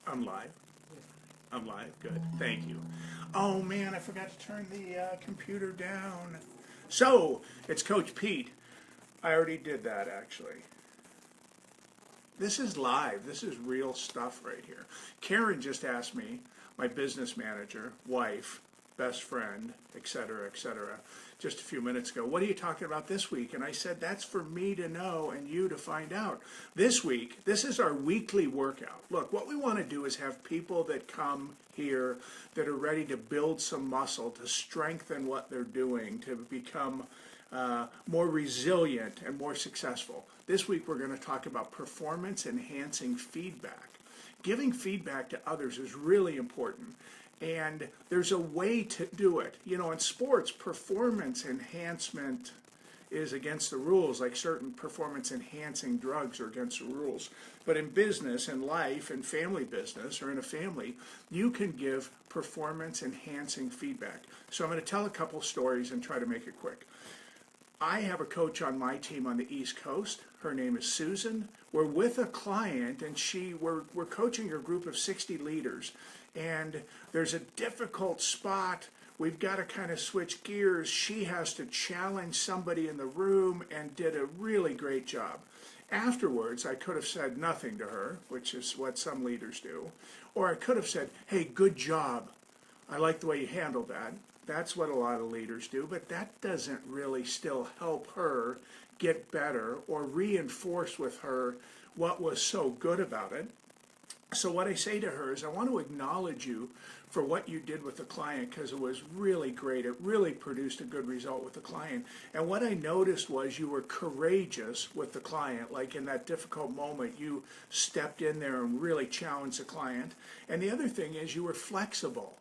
I'm live. I'm live. Good. Thank you. Oh man, I forgot to turn the computer down. So, it's Coach Pete. I already did that actually. This is live. This is real stuff right here. Karen just asked me, my business manager, wife, best friend, etc., just a few minutes ago, what are you talking about this week? And I said, that's for me to know and you to find out. This week, this is our weekly workout. Look, what we want to do is have people that come here that are ready to build some muscle, to strengthen what they're doing, to become more resilient and more successful. This week we're going to talk about performance enhancing feedback. Giving feedback to others is really important. And there's a way to do it. You know, in sports, performance enhancement is against the rules, like certain performance enhancing drugs are against the rules. But in business and life and family business or in a family, you can give performance enhancing feedback. So I'm going to tell a couple stories and try to make it quick. I have a coach on my team on the East Coast. Her name is Susan. We're with a client and we're coaching a group of 60 leaders. And there's a difficult spot. We've got to kind of switch gears. She has to challenge somebody in the room and did a really great job. Afterwards, I could have said nothing to her, which is what some leaders do. Or I could have said, hey, good job. I like the way you handled that. That's what a lot of leaders do, but that doesn't really still help her get better or reinforce with her what was so good about it. So what I say to her is, I want to acknowledge you for what you did with the client because it was really great. It really produced a good result with the client. And what I noticed was you were courageous with the client. Like in that difficult moment, you stepped in there and really challenged the client. And the other thing is you were flexible.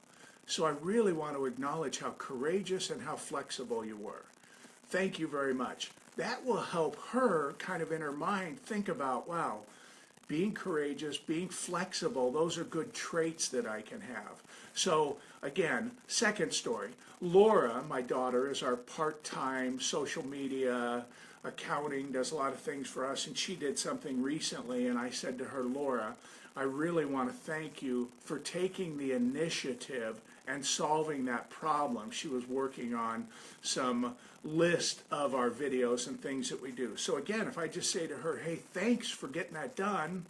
So I really want to acknowledge how courageous and how flexible you were. Thank you very much. That will help her kind of in her mind think about, wow, being courageous, being flexible, those are good traits that I can have. So again, second story. Laura, my daughter, is our part-time social media accounting, does a lot of things for us, and she did something recently, and I said to her, Laura, I really want to thank you for taking the initiative and solving that problem. She was working on some list of our videos and things that we do. So again, if I just say to her, hey, thanks for getting that done,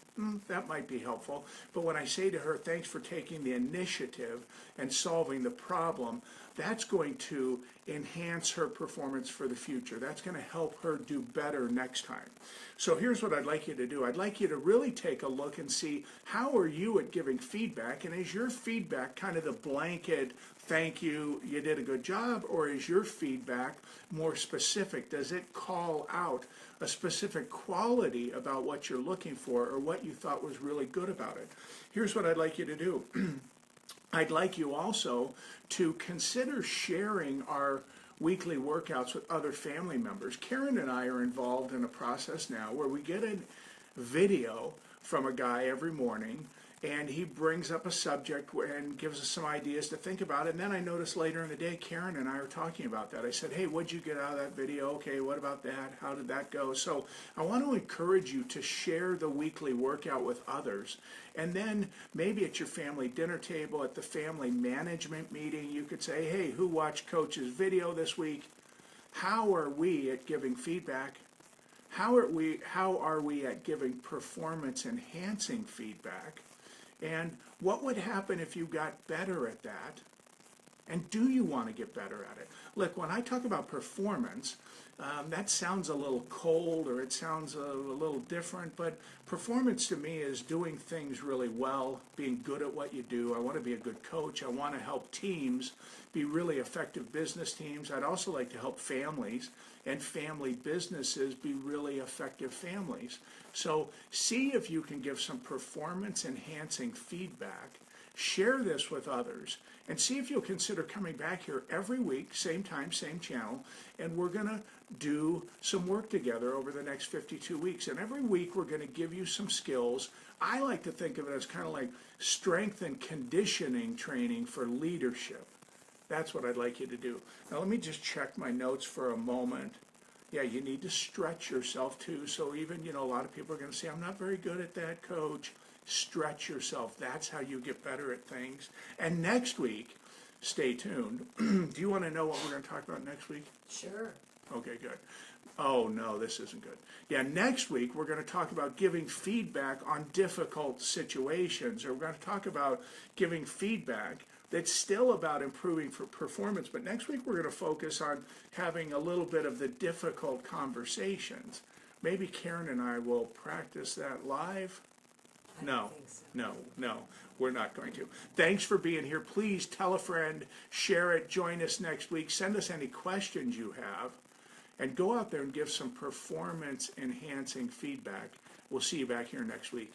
that might be helpful. But when I say to her, thanks for taking the initiative and solving the problem, that's going to enhance her performance for the future. That's going to help her do better next time. So here's what I'd like you to do. I'd like you to really take a look and see how are you at giving feedback, and is your feedback kind of the blanket, thank you, you did a good job, or is your feedback more specific? Does it call out a specific quality about what you're looking for or what you thought was really good about it? Here's what I'd like you to do. I'd like you also to consider sharing our weekly workouts with other family members. Karen and I are involved in a process now where we get a video from a guy every morning, and he brings up a subject and gives us some ideas to think about. And then I noticed later in the day, Karen and I are talking about that. I said, hey, what'd you get out of that video? Okay, what about that? How did that go? So I want to encourage you to share the weekly workout with others. And then maybe at your family dinner table, at the family management meeting, you could say, hey, who watched Coach's video this week? How are we at giving feedback? How are we at giving performance enhancing feedback? And what would happen if you got better at that? And do you want to get better at it? Look, when I talk about performance, that sounds a little cold or it sounds a little different, but performance to me is doing things really well, being good at what you do. I want to be a good coach. I want to help teams be really effective business teams. I'd also like to help families and family businesses be really effective families. So see if you can give some performance enhancing feedback. Share this with others and see if you'll consider coming back here every week, same time, same channel, and we're going to do some work together over the next 52 weeks. And every week we're going to give you some skills. I like to think of it as kind of like strength and conditioning training for leadership. That's what I'd like you to do. Now let me just check my notes for a moment. Yeah, you need to stretch yourself too. So even, a lot of people are going to say, I'm not very good at that, coach. Stretch yourself. That's how you get better at things. And next week, stay tuned. Do you want to know what we're going to talk about next week? Sure. Okay, good. Oh, no, this isn't good. Yeah, next week we're going to talk about giving feedback on difficult situations, or we're going to talk about giving feedback that's still about improving for performance. But next week we're going to focus on having a little bit of the difficult conversations. Maybe Karen and I will practice that live. I No, don't think so. no, we're not going to. Thanks for being here. Please tell a friend, share it, join us next week. Send us any questions you have, and go out there and give some performance enhancing feedback. We'll see you back here next week.